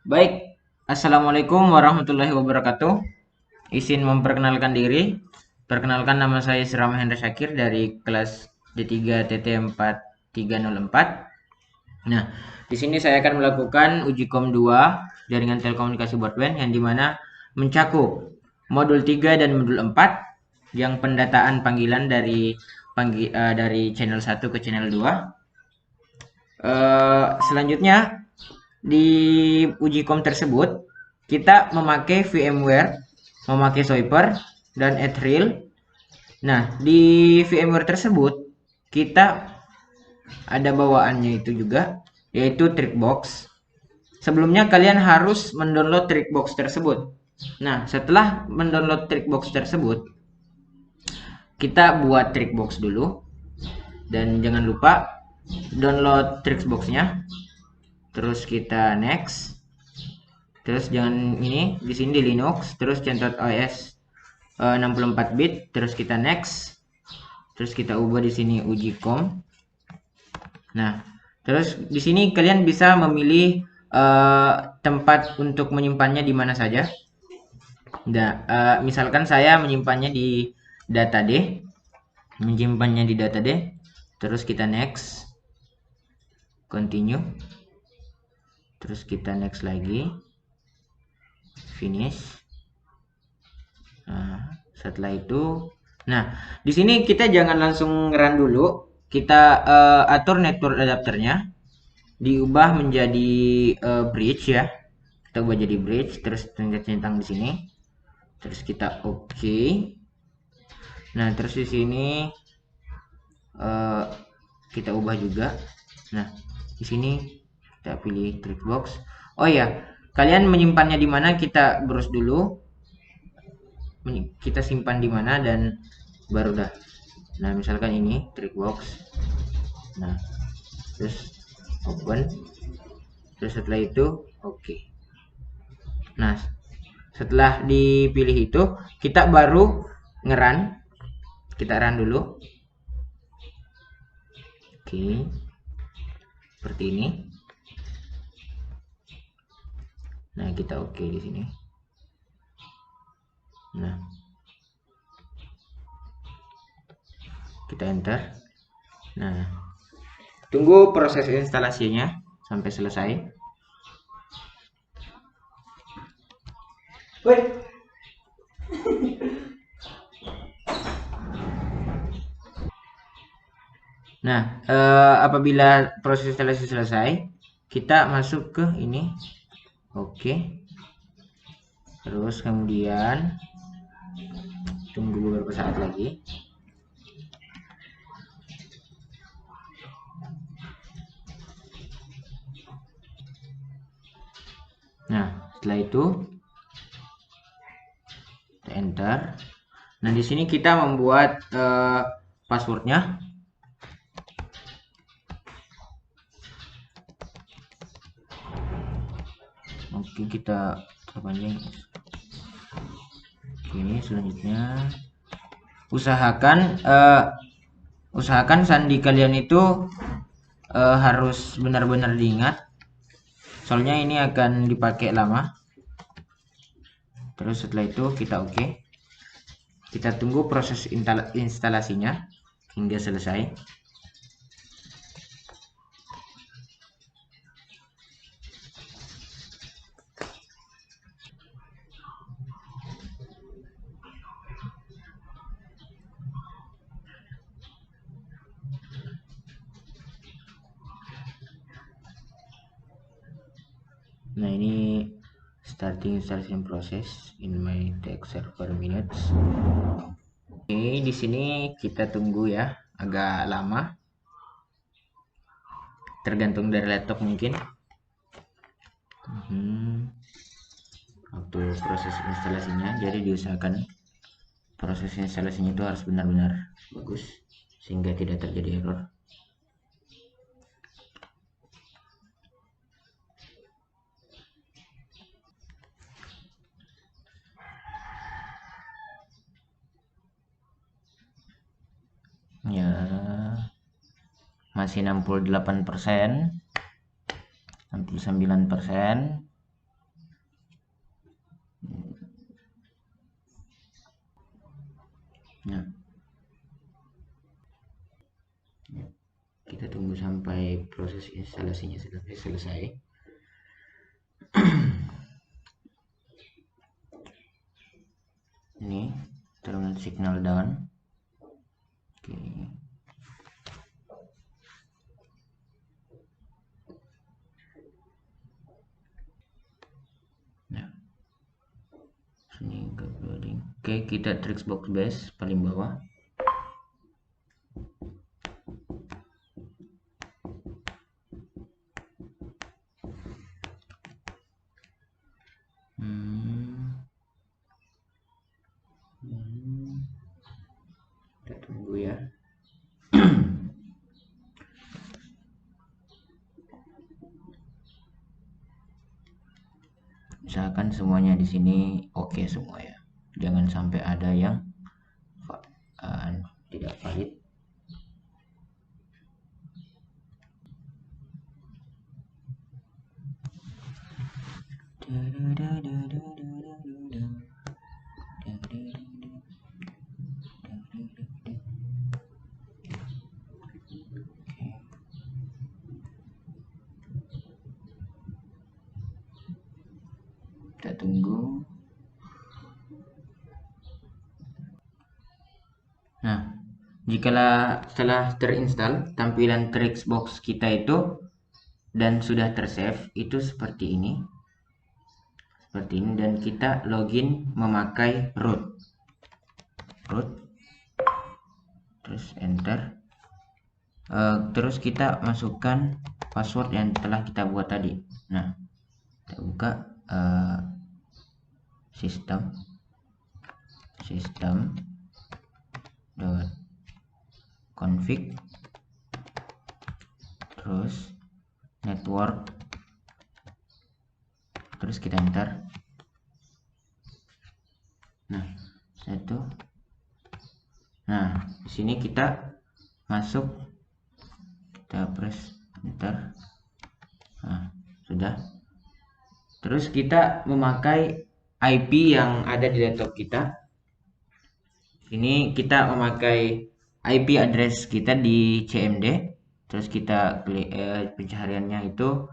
Baik, Assalamualaikum warahmatullahi wabarakatuh. Izin memperkenalkan diri. Perkenalkan, nama saya Sirama Hendra Syakir dari kelas D3 TT 4304. Nah, di sini saya akan melakukan uji kom 2 jaringan telekomunikasi broadband yang dimana mencakup modul 3 dan modul 4 yang pendataan panggilan dari channel 1 ke channel 2. Selanjutnya di uji kom tersebut kita memakai VMware, memakai Swiper dan Ethereal. Nah, di VMware tersebut kita ada bawaannya itu juga, yaitu Trickbox. Sebelumnya kalian harus mendownload Trickbox tersebut. Nah, setelah mendownload Trickbox tersebut, kita buat Trickbox dulu dan jangan lupa download Trickbox-nya. Terus kita next. Terus jangan ini di sini di Linux, terus centot OS 64 bit, terus kita next. Terus kita ubah di sini uji kom. Nah, terus di sini kalian bisa memilih tempat untuk menyimpannya di mana saja. Nah, misalkan saya menyimpannya di data D, terus kita next, continue, terus kita next lagi, finish. Nah, setelah itu, nah di sini kita jangan langsung run dulu, kita atur network adapternya, diubah menjadi bridge ya. Kita ubah jadi bridge, terus centang di sini, terus kita oke. Nah, terus di sini kita ubah juga. Nah, di sini kita pilih Trickbox. Oh ya, kalian menyimpannya di mana? Kita browse dulu. Kita simpan di mana dan baru dah. Nah, misalkan ini Trickbox. Nah, terus open. Terus setelah itu oke. Nah, setelah dipilih itu, kita baru ngeran. Kita run dulu. Oke. Seperti ini. Nah, kita oke di sini. Nah, kita enter. Nah, tunggu proses instalasinya sampai selesai. Wait. Nah, apabila proses instalasi selesai, kita masuk ke ini. Oke. Terus kemudian tunggu beberapa saat lagi. Nah, setelah itu kita enter. Nah, di sini kita membuat passwordnya. Oke, kita terpanjang. Oke, selanjutnya usahakan sandi kalian itu harus benar-benar diingat, soalnya ini akan dipakai lama. Terus setelah itu kita oke. Kita tunggu proses instalasinya hingga selesai. Nah, ini starting installation process in my take server minutes. Oke, di sini kita tunggu ya, agak lama. Tergantung dari laptop mungkin. Waktu proses instalasinya, jadi diusahakan proses instalasinya itu harus benar-benar bagus sehingga tidak terjadi error. Ya, masih 68%, 69%. Nah, kita tunggu sampai proses instalasinya selesai. Ini terminal signal down. Oke. Nah, sini ke loading. Oke, kita Trixbox base paling bawah. Kita tunggu ya. Misalkan semuanya di sini oke semua ya. Jangan sampai ada yang tidak valid. Kita tunggu. Nah, jikalau setelah terinstall tampilan Trixbox kita itu dan sudah tersave itu seperti ini. Dan kita login memakai root. Terus enter. Terus kita masukkan password yang telah kita buat tadi. Nah, kita buka sistem config, terus network, terus kita enter. Nah, di sini kita masuk, kita press enter. Nah, sudah. Terus kita memakai IP yang ada di laptop kita. Ini kita memakai IP address kita di CMD. Terus kita klik pencahariannya itu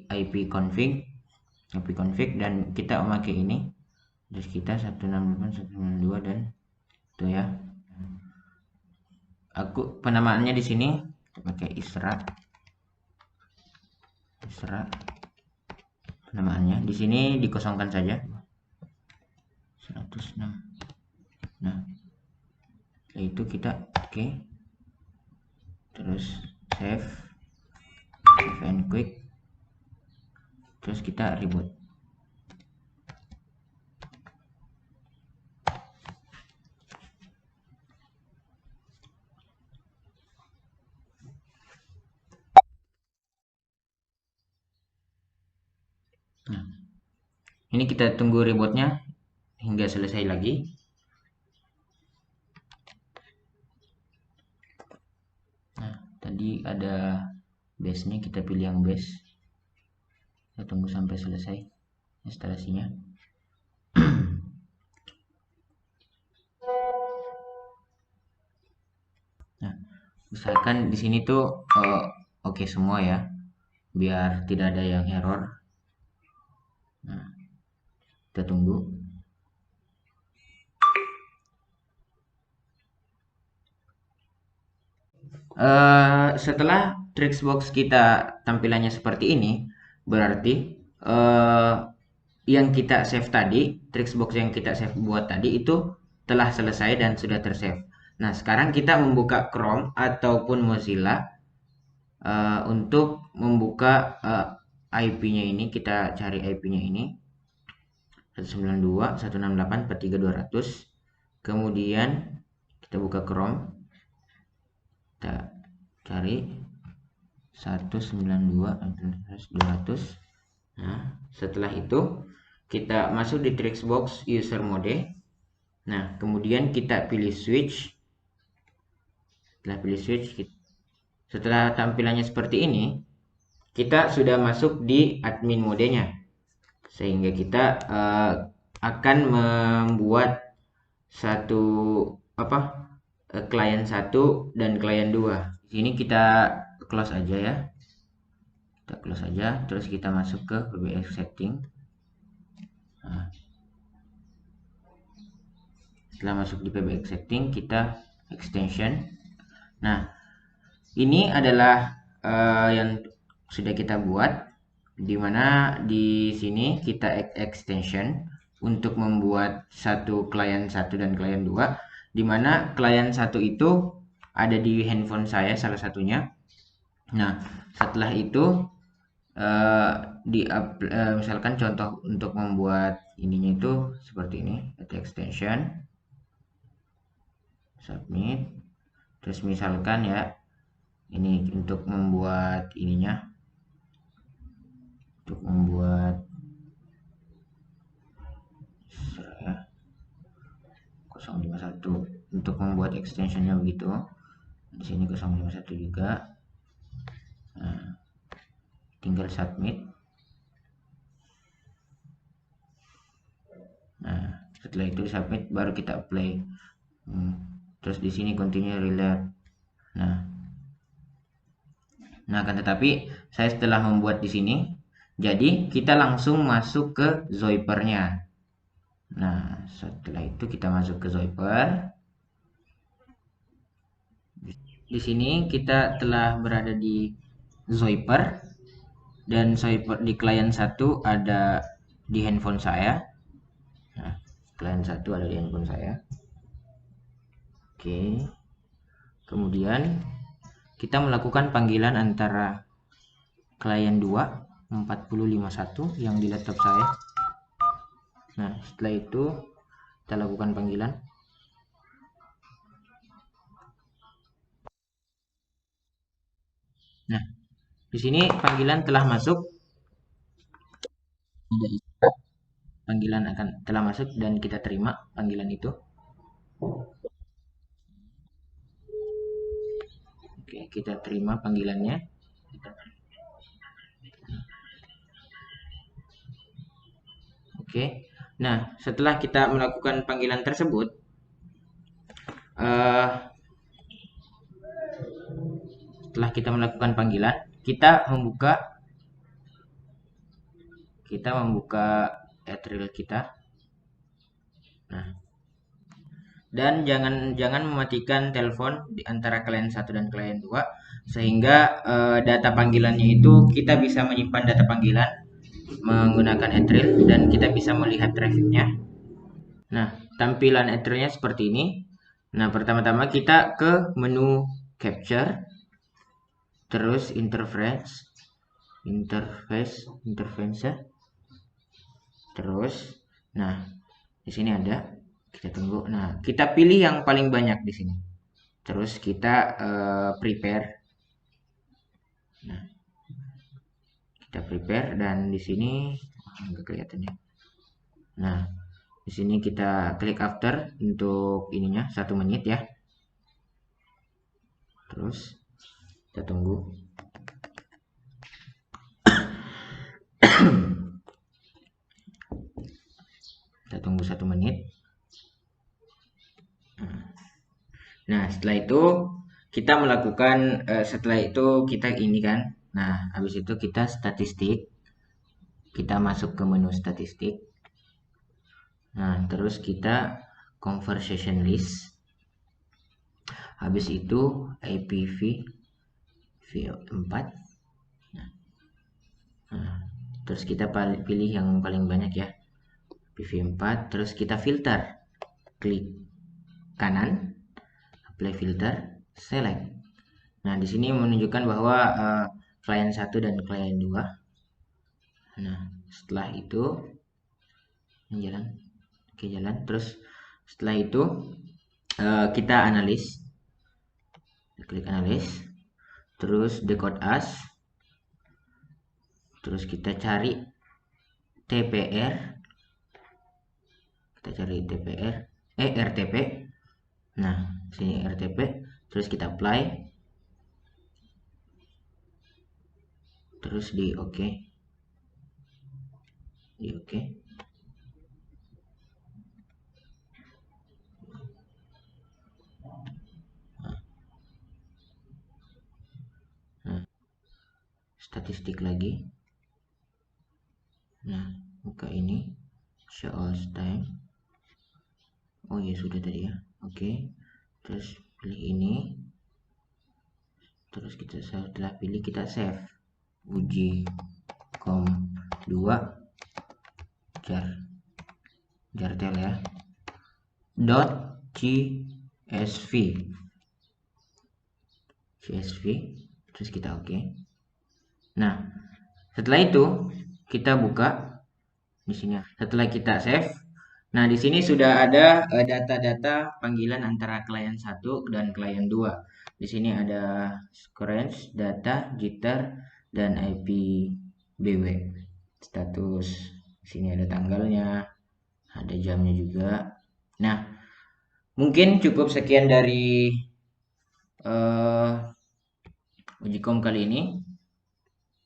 IP config dan kita memakai ini. Terus kita 168.192 dan itu ya. Aku penamaannya di sini pakai Isra. Penamaannya di sini dikosongkan saja. 106. Nah, itu kita oke. Terus save and quick. Terus kita reboot. Nah, ini kita tunggu rebootnya hingga selesai lagi. Nah, tadi ada base-nya, kita pilih yang base. Kita tunggu sampai selesai instalasinya. Nah, misalkan di sini tuh oke semua ya, biar tidak ada yang error. Nah, kita tunggu. Setelah Trixbox kita tampilannya seperti ini, berarti yang kita save tadi, Trixbox yang kita save buat tadi itu telah selesai dan sudah tersave. Nah, sekarang kita membuka Chrome ataupun Mozilla untuk membuka IP-nya ini. Kita cari IP-nya ini 192.168.43.200. Kemudian kita buka Chrome, kita cari 192.200. Nah, setelah itu kita masuk di Trixbox user mode. Nah, kemudian kita pilih switch. Setelah tampilannya seperti ini, kita sudah masuk di admin modenya, sehingga kita akan membuat satu apa klien 1 dan klien 2. Di sini kita close aja ya. Kita close aja, terus kita masuk ke PBX setting. Nah, setelah masuk di PBX setting, kita extension. Nah, ini adalah yang sudah kita buat, dimana di sini kita extension untuk membuat satu klien 1 dan klien 2, dimana klien 1 itu ada di handphone saya salah satunya. Nah, setelah itu misalkan contoh untuk membuat ininya itu seperti ini, extension, submit, terus misalkan ya ini untuk membuat ininya, untuk membuat 051 untuk membuat extensionnya begitu. Di sini 051 juga. Nah, tinggal submit. Nah, setelah itu submit baru kita apply. Terus di sini continue reload. Nah, kan tetapi saya setelah membuat di sini, jadi kita langsung masuk ke Zoiper-nya. Nah, setelah itu kita masuk ke Zoiper. Di sini kita telah berada di Zoiper, dan Zoiper di klien 1 ada di handphone saya. Nah, klien 1 ada di handphone saya. Oke. Kemudian kita melakukan panggilan antara klien 2 4051 yang di laptop saya. Nah, setelah itu kita lakukan panggilan. Nah, di sini panggilan telah masuk. Panggilan telah masuk dan kita terima panggilan itu. Oke, kita terima panggilannya. Oke. Nah, setelah kita melakukan panggilan tersebut, setelah kita melakukan panggilan, kita membuka Ethereum kita. Nah, dan jangan mematikan telepon di antara klien 1 dan klien 2, sehingga data panggilannya itu kita bisa menyimpan data panggilan menggunakan Ethereum dan kita bisa melihat trafficnya. Nah, tampilan Ethereum-nya seperti ini. Nah, pertama-tama kita ke menu capture, terus interface ya. Terus, nah di sini ada, kita tunggu. Nah, kita pilih yang paling banyak di sini. Terus kita prepare. Nah, kita prepare dan di sini nggak kelihatan ya. Nah, di sini kita klik after untuk ininya 1 menit ya. Terus kita tunggu. Kita tunggu 1 menit. Nah, setelah itu kita melakukan setelah itu kita ini kan. Nah, habis itu kita statistik. Kita masuk ke menu statistik. Nah, terus kita conversation list. Habis itu IPv V4. Nah, terus kita pilih yang paling banyak ya. IPv4, terus kita filter. Klik kanan, apply filter, select. Nah, di sini menunjukkan bahwa klien 1 dan klien 2. Nah, setelah itu jalan. Oke, jalan. Terus setelah itu kita analis. Klik analis. Terus decode as. Terus kita cari TPR. Kita cari TPR, RTP. Nah, sini RTP. Terus kita apply. Terus di OK. Di OK. stick lagi. Nah, buka ini, show all time. Oh ya sudah tadi ya. Oke, terus pilih ini. Terus kita setelah pilih kita save. Uji com 2 jartel ya. .csv terus kita oke. Nah, setelah itu kita buka di sini. Setelah kita save, nah di sini sudah ada data-data panggilan antara klien 1 dan klien 2. Di sini ada range, data, jitter, dan IPBW. Status. Di sini ada tanggalnya, ada jamnya juga. Nah, mungkin cukup sekian dari Ujikom kali ini.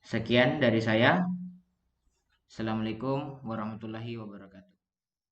Sekian dari saya. Assalamualaikum warahmatullahi wabarakatuh.